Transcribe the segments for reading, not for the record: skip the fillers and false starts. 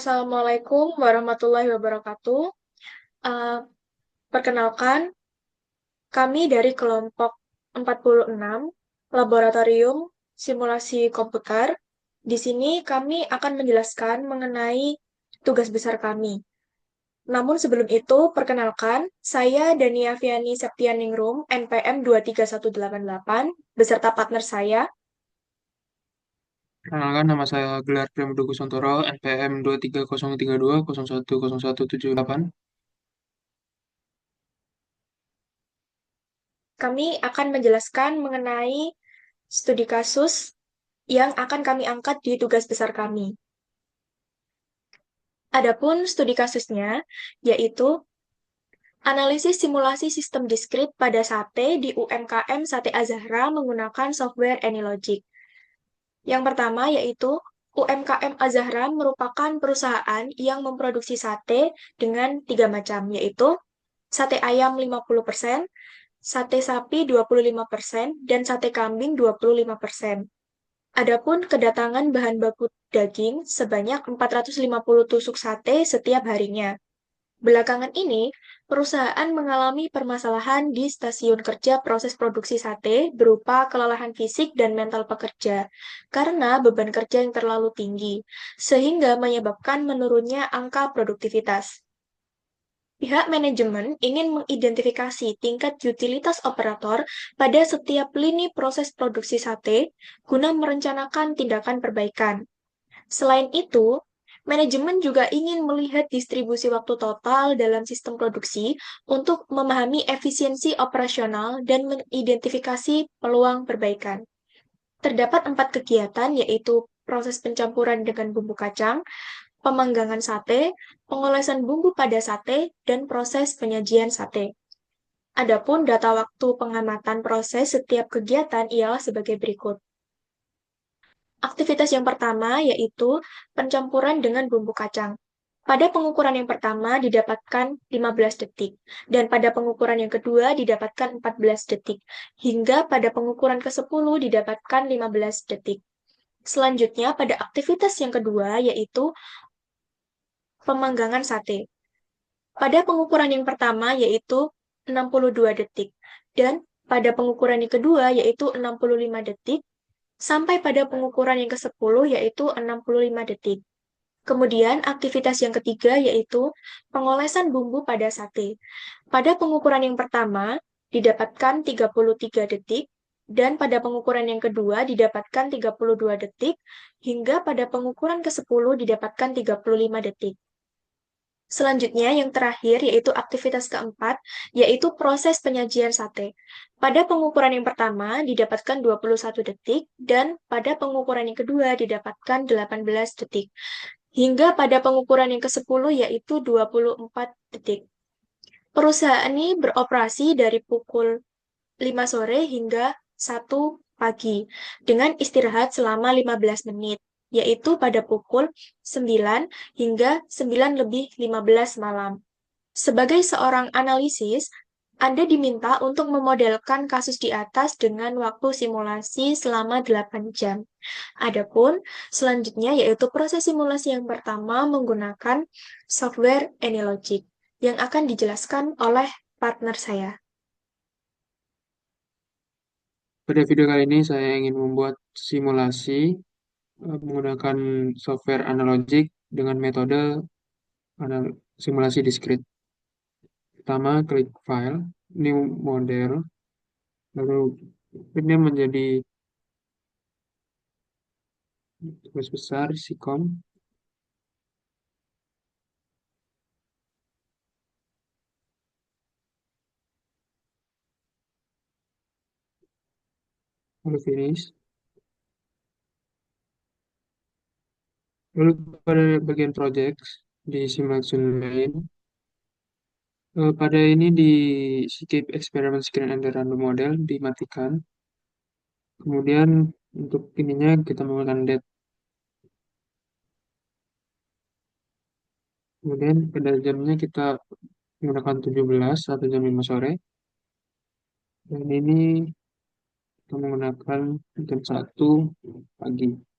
Assalamualaikum warahmatullahi wabarakatuh. Eh, Perkenalkan, kami dari kelompok 46, Laboratorium Simulasi Komputer. Di sini kami akan menjelaskan mengenai tugas besar kami. Namun sebelum itu, perkenalkan, saya Dania Viani Septianingrum, NPM 23188, beserta partner saya. Perkenalkan, nama saya Gelar Priambodo Kusantoro, NPM 23032010178. Kami akan menjelaskan mengenai studi kasus yang akan kami angkat di tugas besar kami. Adapun studi kasusnya, yaitu analisis simulasi sistem diskrit pada sate di UMKM Sate Azahra menggunakan software AnyLogic. Yang pertama yaitu UMKM Azahra merupakan perusahaan yang memproduksi sate dengan tiga macam, yaitu sate ayam 50%, sate sapi 25%, dan sate kambing 25%. Adapun kedatangan bahan baku daging sebanyak 450 tusuk sate setiap harinya. Belakangan ini, perusahaan mengalami permasalahan di stasiun kerja proses produksi sate berupa kelelahan fisik dan mental pekerja karena beban kerja yang terlalu tinggi, sehingga menyebabkan menurunnya angka produktivitas. Pihak manajemen ingin mengidentifikasi tingkat utilitas operator pada setiap lini proses produksi sate guna merencanakan tindakan perbaikan. Selain itu, manajemen juga ingin melihat distribusi waktu total dalam sistem produksi untuk memahami efisiensi operasional dan mengidentifikasi peluang perbaikan. Terdapat 4 kegiatan, yaitu proses pencampuran dengan bumbu kacang, pemanggangan sate, pengolesan bumbu pada sate, dan proses penyajian sate. Adapun data waktu pengamatan proses setiap kegiatan ialah sebagai berikut. Aktivitas yang pertama yaitu pencampuran dengan bumbu kacang. Pada pengukuran yang pertama didapatkan 15 detik, dan pada pengukuran yang kedua didapatkan 14 detik, hingga pada pengukuran ke-10 didapatkan 15 detik. Selanjutnya, pada aktivitas yang kedua yaitu pemanggangan sate. Pada pengukuran yang pertama yaitu 62 detik, dan pada pengukuran yang kedua yaitu 65 detik, sampai pada pengukuran yang ke-10 yaitu 65 detik. Kemudian aktivitas yang ketiga yaitu pengolesan bumbu pada sate. Pada pengukuran yang pertama didapatkan 33 detik, dan pada pengukuran yang kedua didapatkan 32 detik, hingga pada pengukuran ke-10 didapatkan 35 detik. Selanjutnya, yang terakhir yaitu aktivitas keempat, yaitu proses penyajian sate. Pada pengukuran yang pertama didapatkan 21 detik, dan pada pengukuran yang kedua didapatkan 18 detik. Hingga pada pengukuran yang ke-10 yaitu 24 detik. Perusahaan ini beroperasi dari pukul 5 sore hingga 1 pagi, dengan istirahat selama 15 menit, yaitu pada pukul 9 hingga 9:15 malam. Sebagai seorang analisis, Anda diminta untuk memodelkan kasus di atas dengan waktu simulasi selama 8 jam. Adapun selanjutnya yaitu proses simulasi yang pertama menggunakan software AnyLogic yang akan dijelaskan oleh partner saya. Pada video kali ini saya ingin membuat simulasi menggunakan software analogic dengan metode simulasi diskrit. Pertama, klik File, New Model, lalu ini menjadi tulis besar, SICOM, lalu Finish. Lalu pada bagian Projects, di Simulation Main, pada ini di Skip Experiment Screen and Random Model dimatikan. Kemudian untuk ininya kita menggunakan date. Kemudian pada jamnya kita menggunakan 17 atau jam 5 sore. Dan ini kita menggunakan jam 1 pagi.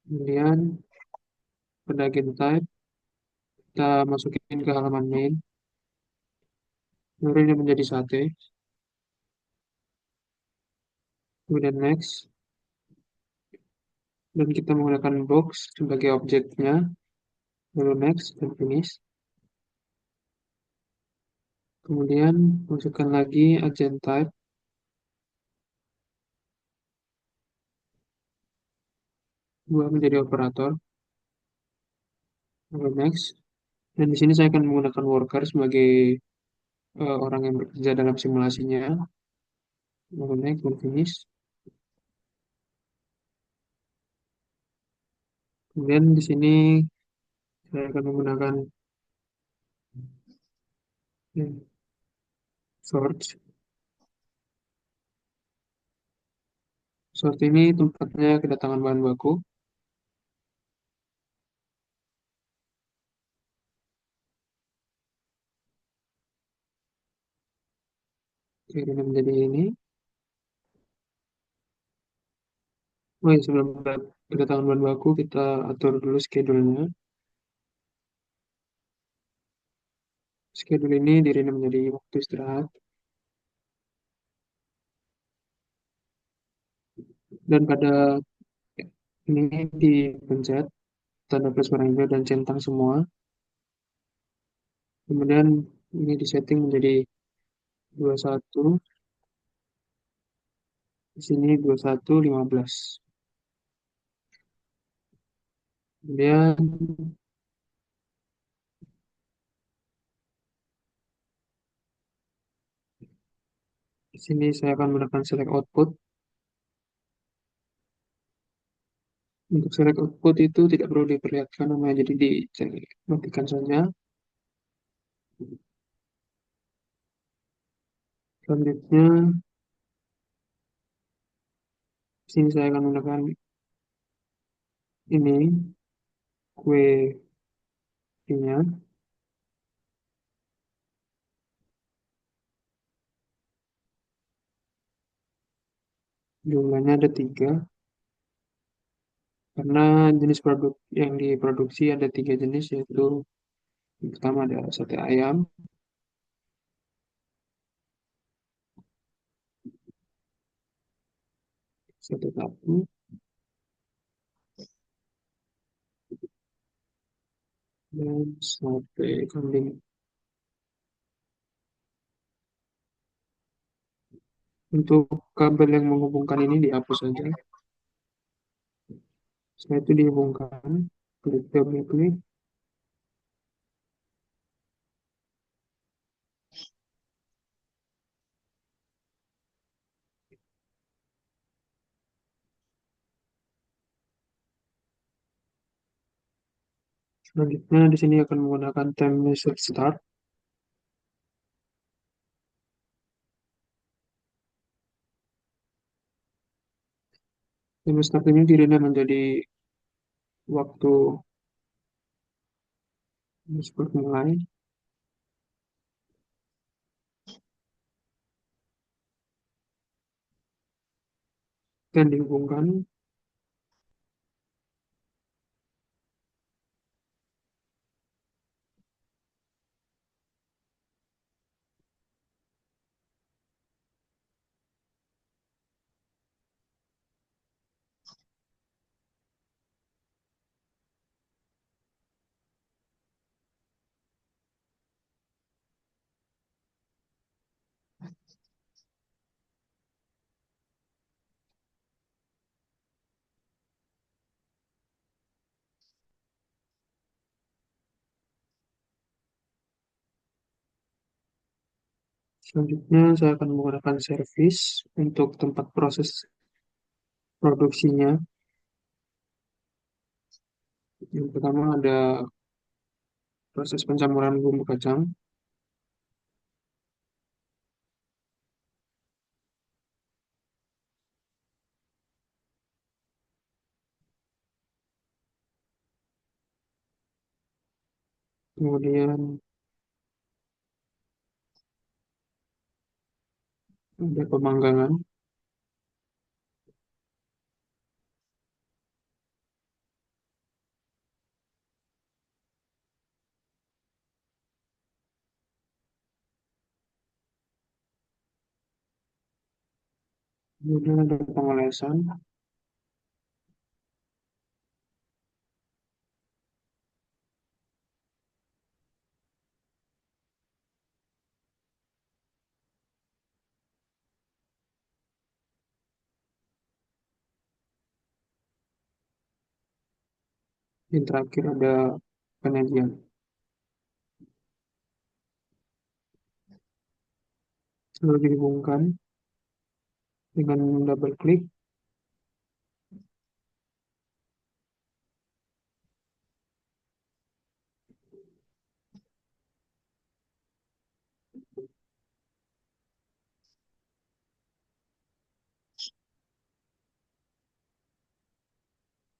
Kemudian pada game type, kita masukin ke halaman main. Kemudian ini menjadi sate. Kemudian next. Dan kita menggunakan box sebagai objeknya. Lalu next dan finish. Kemudian masukkan lagi agent type. Buat menjadi operator. Lalu next. Dan di sini saya akan menggunakan worker sebagai orang yang bekerja dalam simulasinya. Lalu next dan finish. Kemudian di sini saya akan menggunakan search. Search ini tempatnya kedatangan bahan baku. Oke, ini menjadi ini. Oh ya, sebelum kedatangan bahan baku, kita atur dulu schedule-nya. Schedule ini dirinya menjadi waktu istirahat. Dan pada ini dipencet, tanda plus warna hijau dan centang semua. Kemudian ini disetting menjadi 21, di sini 21.15. Kemudian di sini saya akan menggunakan select output. Untuk select output itu tidak perlu diperlihatkan namanya, jadi dimatikan saja. Selanjutnya, di sini saya akan menggunakan ini, kue nya. Jumlahnya ada 3, karena jenis produk yang diproduksi ada 3 jenis, yaitu yang pertama ada sate ayam, sate tahu, dan sate kambing. Untuk kabel yang menghubungkan ini dihapus saja. Setelah itu dihubungkan, klik double klik. Selanjutnya di sini akan menggunakan time message start. Time start ini dirinya menjadi waktu seperti mulai dan dihubungkan. Selanjutnya saya akan menggunakan service untuk tempat proses produksinya. Yang pertama ada proses pencampuran bumbu kacang. Kemudian ada pemanggangan. Kemudian ada pengolesan, yang terakhir ada penyajian. Lalu dihubungkan dengan double klik.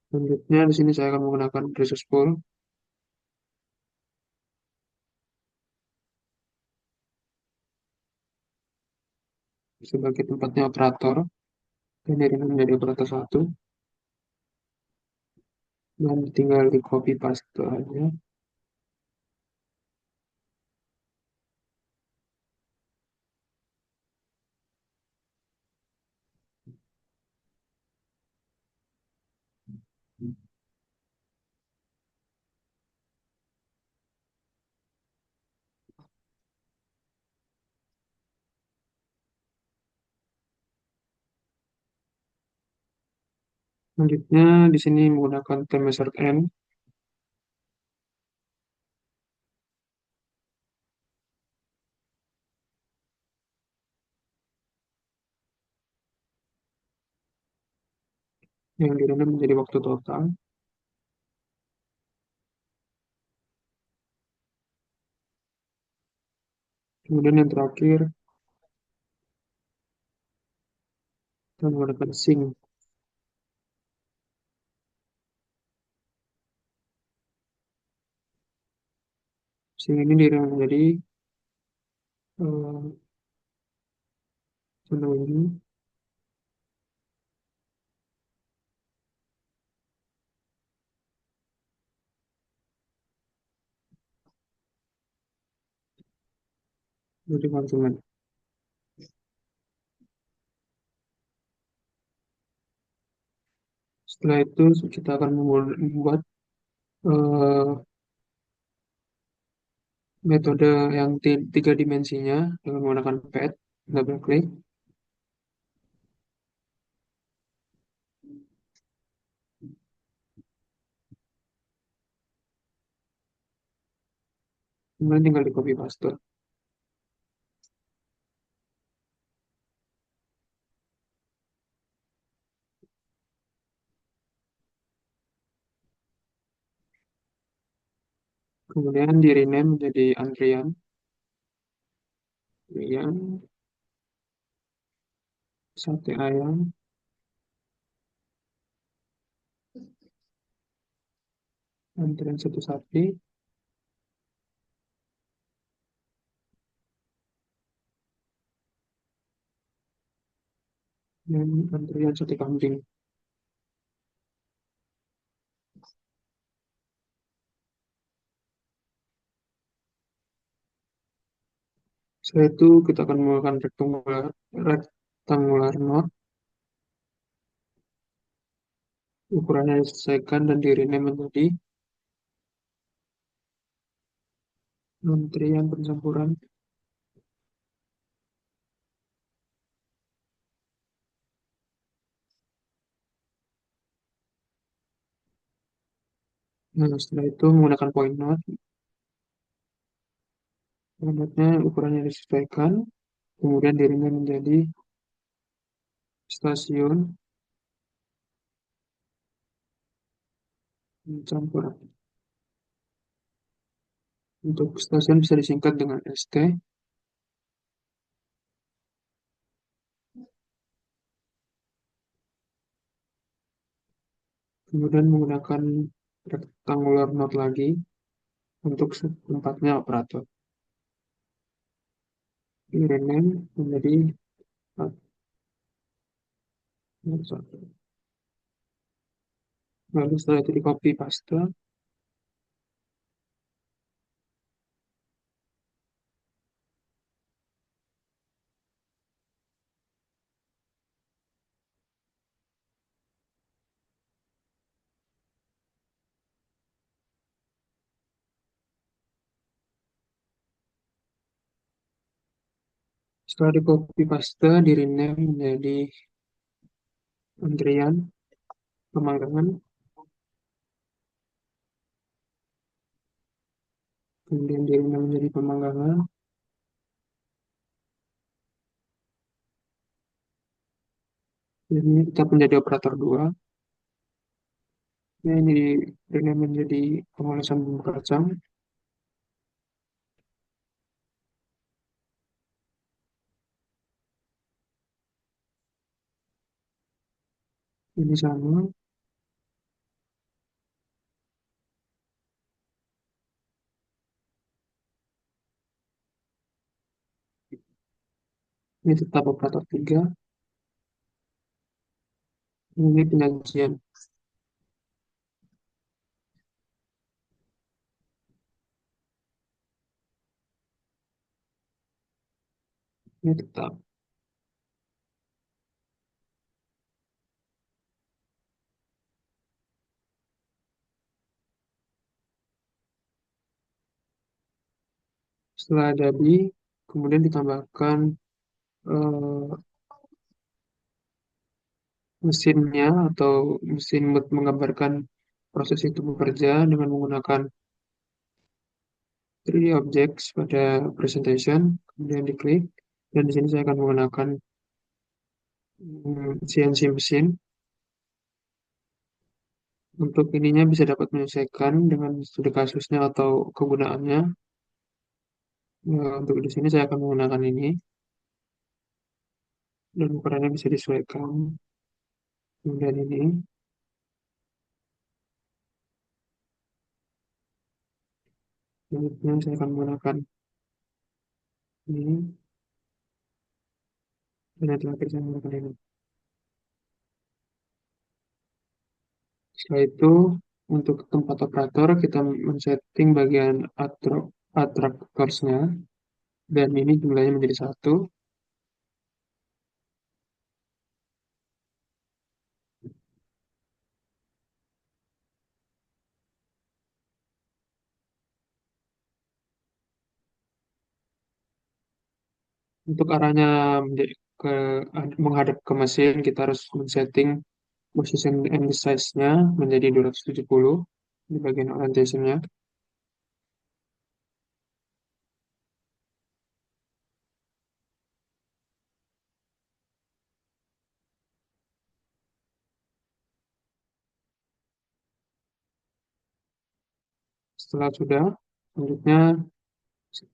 Selanjutnya di sini saya akan menggunakan resource pool sebagai tempatnya operator, dan ini menjadi operator satu, dan tinggal di copy paste aja. Selanjutnya di sini menggunakan time measured n, yang direndam menjadi waktu total. Kemudian yang terakhir kita menggunakan sync. Sync ini direndam menjadi eh, channel ini, jadi konsumen. Setelah itu kita akan membuat eh, metode yang tiga dimensinya dengan menggunakan pad, double klik. Kemudian tinggal di copy paste. Kemudian di rename menjadi antrian, antrian sate ayam, antrian satu sapi, dan antrian sate kambing. Setelah itu kita akan menggunakan rectangular node, ukurannya disesuaikan dan di rename menjadi antrian pencampuran. Nah, setelah itu menggunakan point node, node-nya ukurannya disesuaikan, kemudian di rename menjadi stasiun pencampuran. Untuk stasiun bisa disingkat dengan ST. Kemudian menggunakan rectangular node lagi untuk tempatnya operator. Di rename menjadi node 1. Lalu setelah itu di copy paste. Setelah di copy paste, di rename menjadi antrian pemanggangan, kemudian di rename menjadi pemanggangan, ini tetap menjadi operator 2. Nah, ini di rename menjadi pemanasan bumbu kacang, ini sama, ini tetap operator 3, ini penyajian, ini tetap. Setelah jadi, kemudian ditambahkan eh, mesinnya atau mesin menggambarkan proses itu bekerja dengan menggunakan 3D objects pada presentation, kemudian diklik, dan di sini saya akan menggunakan CNC mesin. Untuk ininya bisa dapat menyesuaikan dengan studi kasusnya atau kegunaannya. Untuk di sini saya akan menggunakan ini, dan ukurannya bisa disesuaikan. Kemudian ini, selanjutnya saya akan menggunakan ini, dan yang terakhir saya menggunakan ini. Setelah itu, untuk tempat operator, kita men-setting bagian attractors-nya, dan ini jumlahnya menjadi 1. Untuk arahnya ke, menghadap ke mesin, kita harus men-setting position and size-nya menjadi 270 di bagian orientation-nya. Setelah sudah, selanjutnya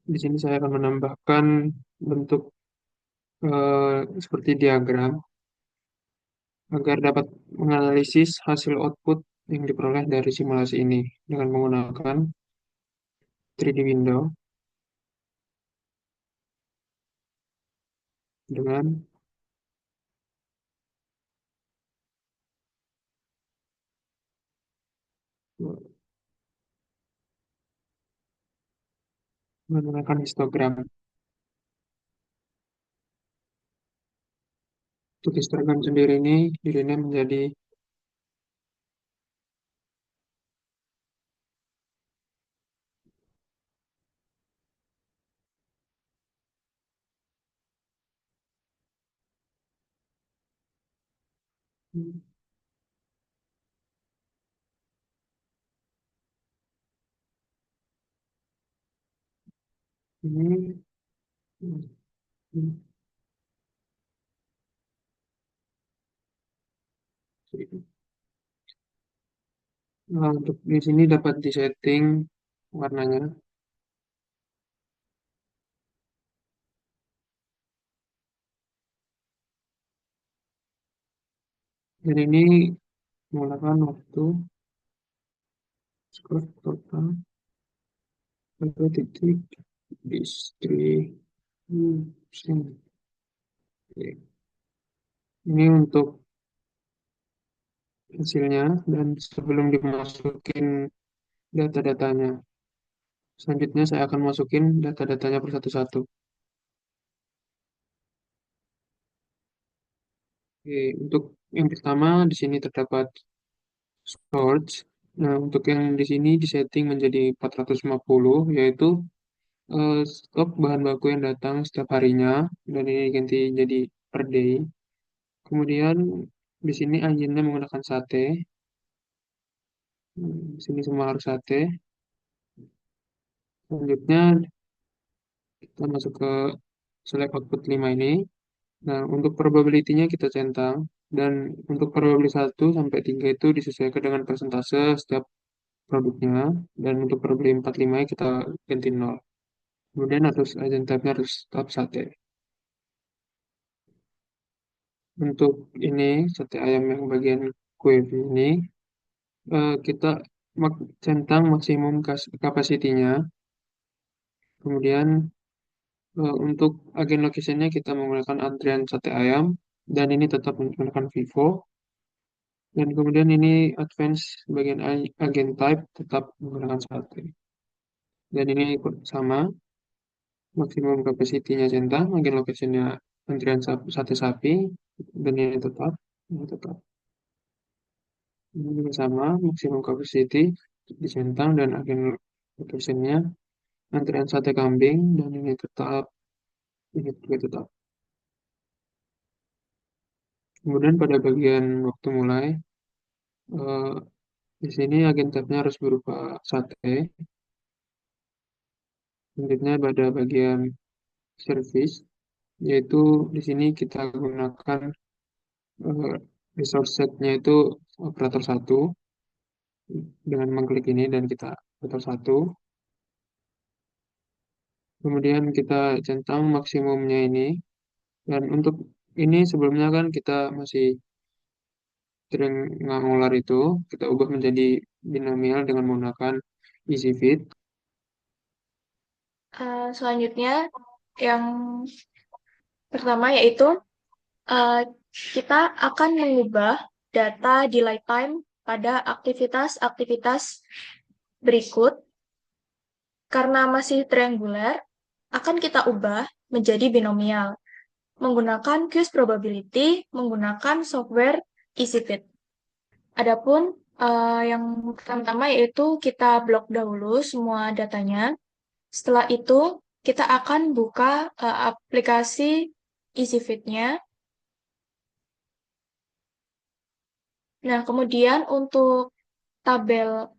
di sini saya akan menambahkan bentuk seperti diagram agar dapat menganalisis hasil output yang diperoleh dari simulasi ini dengan menggunakan 3D window dengan menggunakan histogram. Untuk histogram sendiri ini dirinya menjadi ini. Nah, untuk di sini dapat disetting warnanya. Dan ini menggunakan waktu skor total pada titik distri. Sini. Oke. Ini untuk hasilnya dan sebelum dimasukin data-datanya. Selanjutnya saya akan masukin data-datanya per satu-satu. Oke, untuk yang pertama di sini terdapat storage. Nah, untuk yang di sini disetting menjadi 450, yaitu stok bahan baku yang datang setiap harinya, dan ini ganti jadi per day. Kemudian di sini agennya menggunakan sate. Di sini semua harus sate. Selanjutnya kita masuk ke select output 5 ini. Nah, untuk probability-nya kita centang, dan untuk probability 1 sampai 3 itu disesuaikan dengan persentase setiap produknya, dan untuk probability 4, 5 kita ganti 0. Kemudian harus agent type-nya harus tetap sate. Untuk ini, sate ayam yang bagian kue ini, kita centang maksimum kapasitinya. Kemudian untuk agen location-nya kita menggunakan antrian sate ayam, dan ini tetap menggunakan Vivo. Dan kemudian ini advance bagian agen type tetap menggunakan sate. Dan ini sama, maksimum capacity-nya centang, agen location-nya antrian sate sapi, dan ini tetap. Ini juga sama, maksimum capacity dicentang dan agen location-nya antrian sate kambing, dan ini juga tetap. Kemudian pada bagian waktu mulai, eh, di sini agen tab-nya harus berupa sate. Selanjutnya pada bagian service, yaitu di sini kita gunakan eh, resource set-nya itu operator satu dengan mengklik ini dan kita operator satu. Kemudian kita centang maksimumnya ini, dan untuk ini sebelumnya kan kita masih sering ngular itu, kita ubah menjadi binomial dengan menggunakan easy fit. Selanjutnya, yang pertama yaitu eh, kita akan mengubah data delay time pada aktivitas-aktivitas berikut karena masih triangular, akan kita ubah menjadi binomial menggunakan Quiz Probability menggunakan software EasyFit. Adapun yang pertama yaitu kita blok dahulu semua datanya. Setelah itu kita akan buka aplikasi EasyFit-nya. Nah, kemudian untuk tabel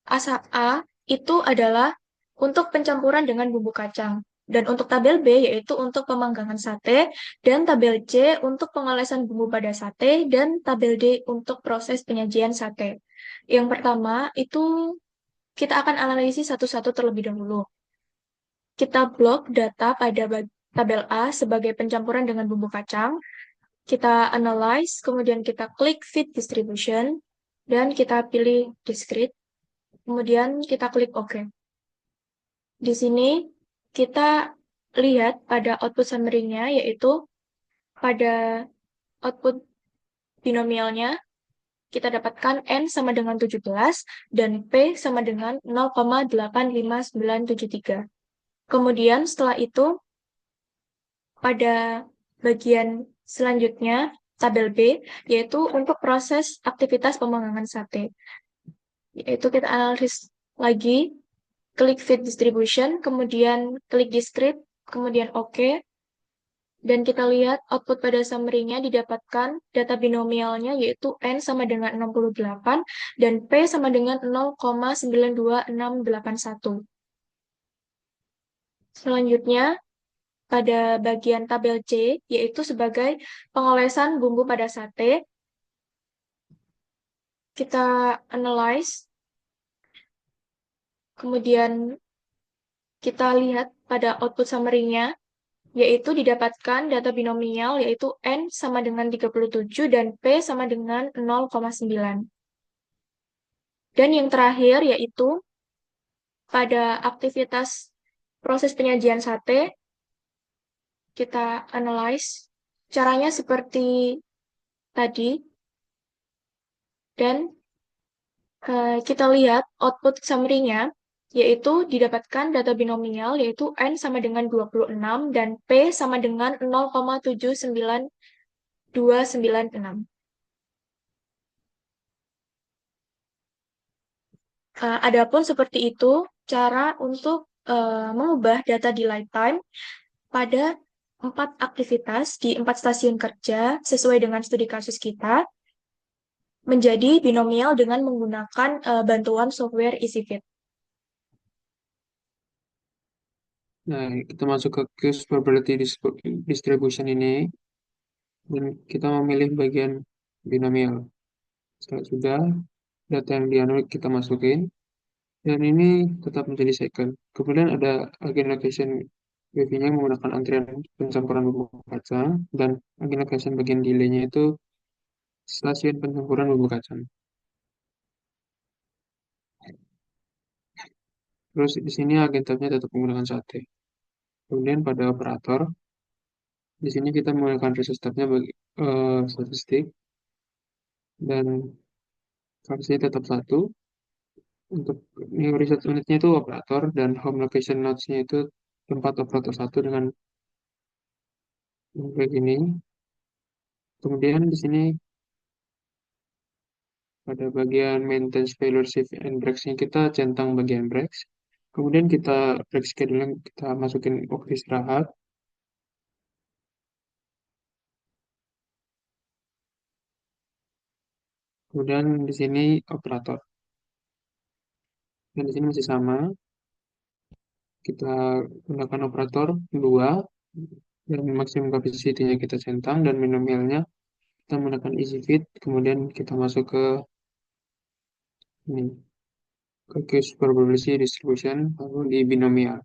A itu adalah untuk pencampuran dengan bumbu kacang. Dan untuk tabel B yaitu untuk pemanggangan sate, dan tabel C untuk pengolesan bumbu pada sate, dan tabel D untuk proses penyajian sate. Yang pertama itu kita akan analisis satu-satu terlebih dahulu. Kita blok data pada tabel A sebagai pencampuran dengan bumbu kacang. Kita analyze, kemudian kita klik Fit Distribution, dan kita pilih Discrete. Kemudian kita klik OK. Di sini kita lihat pada output summary-nya, yaitu pada output binomialnya, kita dapatkan N sama dengan 17 dan P sama dengan 0,85973. Kemudian setelah itu, pada bagian selanjutnya, tabel B, yaitu untuk proses aktivitas pemanggangan sate. Yaitu kita analisis lagi, klik Fit Distribution, kemudian klik Discrete, kemudian OK, dan kita lihat output pada summary-nya didapatkan data binomialnya yaitu N sama dengan 68 dan P sama dengan 0,92681. Selanjutnya, pada bagian tabel C, yaitu sebagai pengolesan bumbu pada sate, kita analyze, kemudian kita lihat pada output summary-nya, yaitu didapatkan data binomial yaitu N sama dengan 37 dan P sama dengan 0,9. Dan yang terakhir yaitu pada aktivitas proses penyajian sate, kita analyze caranya seperti tadi, dan kita lihat output summary-nya, yaitu didapatkan data binomial yaitu N sama dengan 26 dan P sama dengan 0,79296. Adapun seperti itu cara untuk mengubah data di lifetime pada 4 aktivitas di 4 stasiun kerja sesuai dengan studi kasus kita menjadi binomial dengan menggunakan bantuan software EasyFit. Nah, kita masuk ke case probability distribution ini, dan kita memilih bagian binomial. Setelah sudah, data yang dianut kita masukin, dan ini tetap menjadi second. Kemudian ada agen location WP-nya menggunakan antrian pencampuran bumbu kacang, dan agen location bagian delay-nya itu stasiun pencampuran bumbu kacang. Terus di sini agen tab-nya tetap menggunakan sate. Kemudian pada operator, di sini kita menggunakan resource tab-nya bagi statistik, dan fungsinya tetap satu. Untuk new research unitnya itu operator, dan home location nodes-nya itu tempat operator satu dengan kayak gini. Kemudian di sini pada bagian maintenance failure shift and breaks-nya kita centang bagian breaks. Kemudian kita break scheduling, kita masukin waktu istirahat. Kemudian di sini operator. Dan di sini masih sama. Kita gunakan operator 2, dan maksimum capacity-nya kita centang, dan binomialnya kita menggunakan easy fit. Kemudian kita masuk ke ini, ke case probability distribution, lalu di binomial.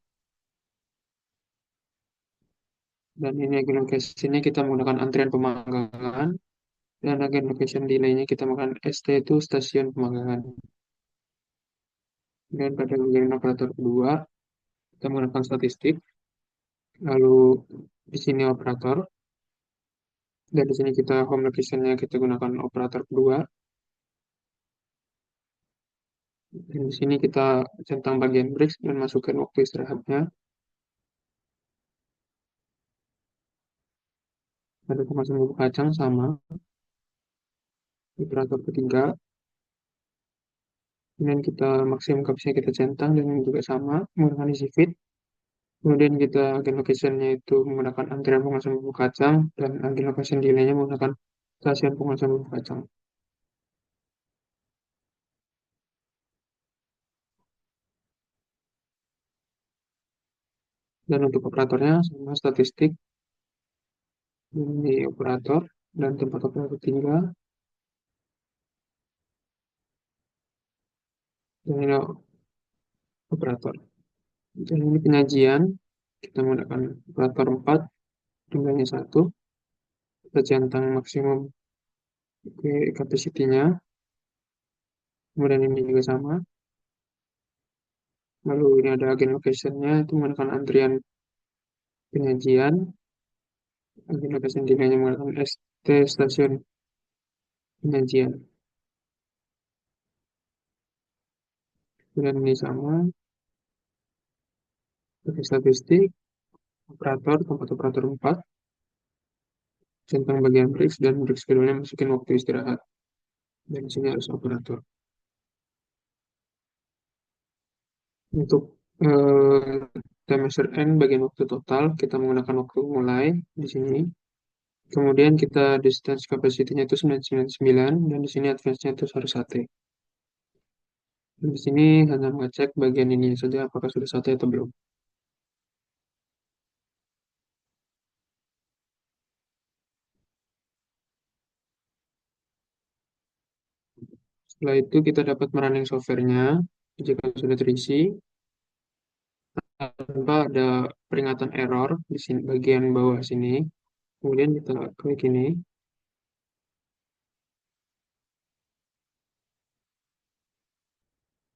Dan ini agen location-nya kita menggunakan antrian pemanggangan, dan agen location delay-nya kita menggunakan ST itu stasiun pemanggangan. Dan pada bagian operator kedua, kita menggunakan statistik, lalu di sini operator, dan di sini kita home location-nya kita gunakan operator kedua, dan di sini kita centang bagian breaks dan masukkan waktu istirahatnya. Pada kemasan bubuk kacang sama, operator ketiga, kemudian kita maksimum kapasitasnya kita centang dan juga sama menggunakan isi fit. Kemudian kita agen location-nya itu menggunakan antrian pengemasan bubuk kacang, dan agen location delay-nya menggunakan stasiun pengemasan bubuk kacang. Dan untuk operatornya sama statistik, ini operator, dan tempat operator tinggal, dan ini operator. Dan ini penyajian, kita menggunakan operator 4, jumlahnya 1, kita centang maksimum capacity-nya, kemudian ini juga sama. Lalu ini ada agen location-nya, itu menggunakan antrian penyajian, agen location delay-nya menggunakan ST stasiun penyajian. Kemudian ini sama, pakai statistik, operator, tempat operator 4, centang bagian breaks, dan break schedule-nya masukin waktu istirahat. Dan di sini harus operator. Untuk time measure N bagian waktu total, kita menggunakan waktu mulai di sini. Kemudian kita distance capacity-nya itu 999, dan di sini advance-nya itu harus sate. Dan di sini hanya mengecek bagian ini saja apakah sudah sate atau belum. Setelah itu kita dapat merunning software-nya jika sudah terisi tanpa ada peringatan error di sini bagian bawah sini. Kemudian kita klik ini,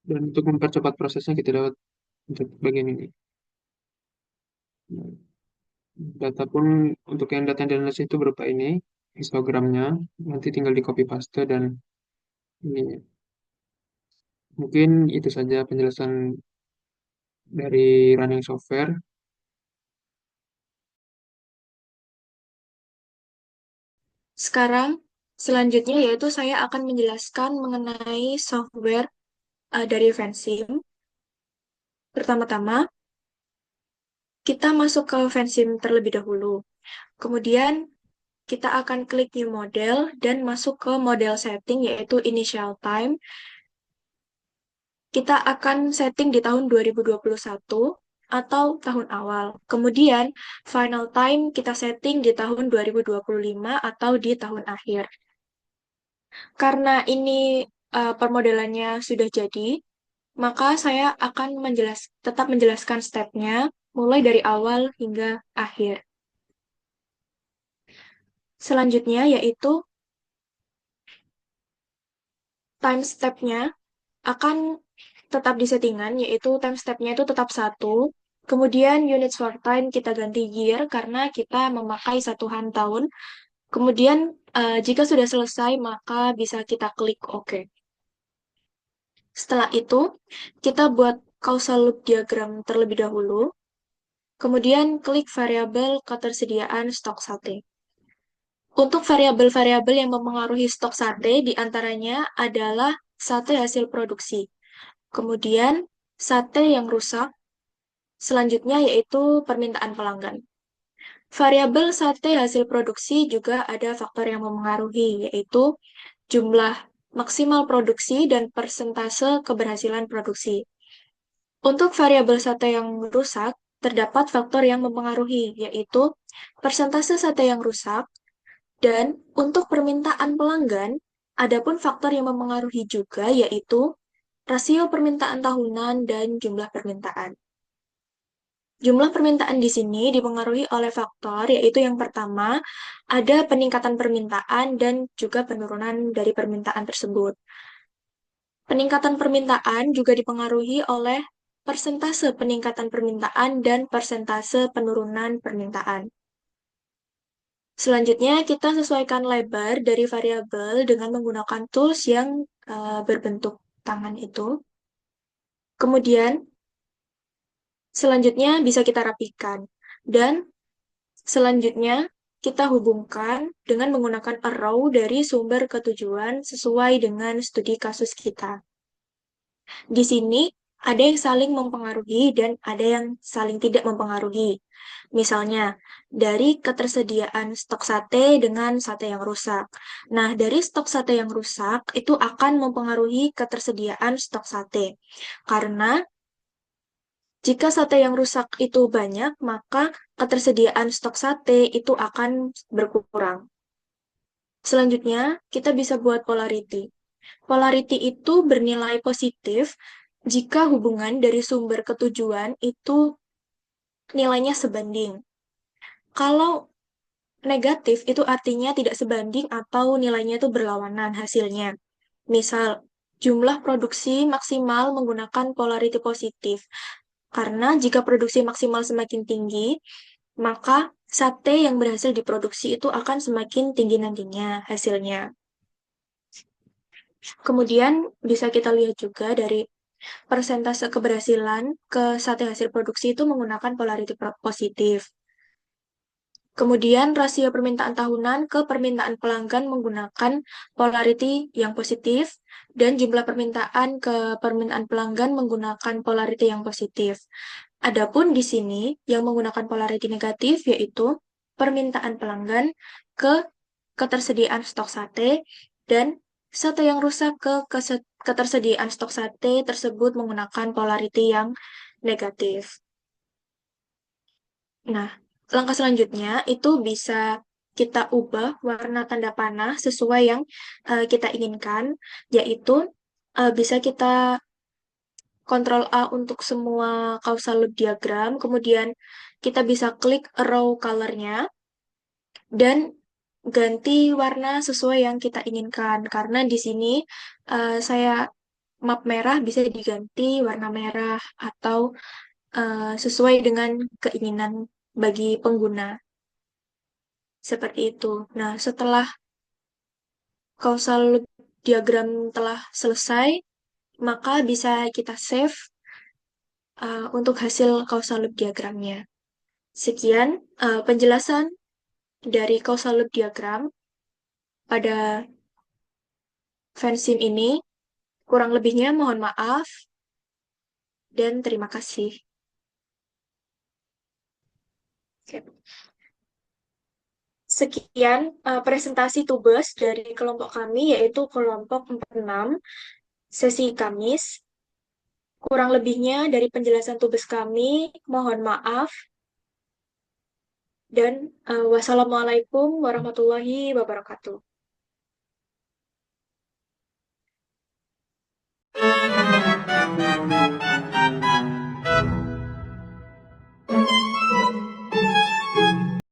dan untuk mempercepat prosesnya kita dapat untuk bagian ini. Nah, data pun untuk yang data yang dianalisis itu berupa ini, histogramnya, nanti tinggal di copy paste dan ini. Mungkin itu saja penjelasan dari running software. Sekarang, selanjutnya yaitu saya akan menjelaskan mengenai software dari Vensim. Pertama-tama, kita masuk ke fansim terlebih dahulu. Kemudian kita akan klik new model dan masuk ke model setting yaitu initial time. Kita akan setting di tahun 2021 atau tahun awal. Kemudian final time kita setting di tahun 2025 atau di tahun akhir. Karena ini permodelannya sudah jadi, maka saya akan tetap menjelaskan stepnya mulai dari awal hingga akhir. Selanjutnya yaitu time step-nya akan tetap di settingan, yaitu time step-nya itu tetap satu. Kemudian units for time kita ganti year karena kita memakai satuan tahun. Kemudian jika sudah selesai, maka bisa kita klik OK. Setelah itu, kita buat causal loop diagram terlebih dahulu. Kemudian klik variabel ketersediaan stok sate. Untuk variabel-variabel yang mempengaruhi stok sate, diantaranya adalah sate hasil produksi. Kemudian, sate yang rusak. Selanjutnya yaitu permintaan pelanggan. Variabel sate hasil produksi juga ada faktor yang mempengaruhi, yaitu jumlah maksimal produksi dan persentase keberhasilan produksi. Untuk variabel sate yang rusak, terdapat faktor yang mempengaruhi, yaitu persentase sate yang rusak, dan untuk permintaan pelanggan, adapun faktor yang mempengaruhi juga, yaitu rasio permintaan tahunan dan jumlah permintaan. Jumlah permintaan di sini dipengaruhi oleh faktor, yaitu yang pertama, ada peningkatan permintaan dan juga penurunan dari permintaan tersebut. Peningkatan permintaan juga dipengaruhi oleh persentase peningkatan permintaan dan persentase penurunan permintaan. Selanjutnya, kita sesuaikan lebar dari variabel dengan menggunakan tools yang berbentuk tangan itu. Kemudian, selanjutnya bisa kita rapikan. Dan selanjutnya, kita hubungkan dengan menggunakan arrow dari sumber ke tujuan sesuai dengan studi kasus kita. Di sini ada yang saling mempengaruhi dan ada yang saling tidak mempengaruhi. Misalnya, dari ketersediaan stok sate dengan sate yang rusak. Nah, dari stok sate yang rusak itu akan mempengaruhi ketersediaan stok sate. Karena jika sate yang rusak itu banyak, maka ketersediaan stok sate itu akan berkurang. Selanjutnya, kita bisa buat polarity. Polarity itu bernilai positif jika hubungan dari sumber ke tujuan itu nilainya sebanding. Kalau negatif itu artinya tidak sebanding atau nilainya itu berlawanan hasilnya. Misal, jumlah produksi maksimal menggunakan polarity positif. Karena jika produksi maksimal semakin tinggi, maka sate yang berhasil diproduksi itu akan semakin tinggi nantinya hasilnya. Kemudian bisa kita lihat juga dari persentase keberhasilan ke sate hasil produksi itu menggunakan polarity positif. Kemudian rasio permintaan tahunan ke permintaan pelanggan menggunakan polarity yang positif dan jumlah permintaan ke permintaan pelanggan menggunakan polarity yang positif. Adapun di sini yang menggunakan polarity negatif yaitu permintaan pelanggan ke ketersediaan stok sate dan sate yang rusak ke ketersediaan stok sate tersebut menggunakan polarity yang negatif. Nah, langkah selanjutnya itu bisa kita ubah warna tanda panah sesuai yang kita inginkan, yaitu bisa kita Ctrl A untuk semua causal loop diagram, kemudian kita bisa klik arrow color-nya, dan ganti warna sesuai yang kita inginkan. Karena di sini saya map merah bisa diganti warna merah atau sesuai dengan keinginan bagi pengguna. Seperti itu. Nah, setelah causal loop diagram telah selesai, maka bisa kita save untuk hasil causal loop diagramnya. Sekian penjelasan dari causal loop diagram pada fansim ini. Kurang lebihnya mohon maaf dan terima kasih. Oke. Sekian presentasi tugas dari kelompok kami, yaitu kelompok 46, sesi Kamis. Kurang lebihnya dari penjelasan tugas kami, mohon maaf. Dan wassalamualaikum warahmatullahi wabarakatuh.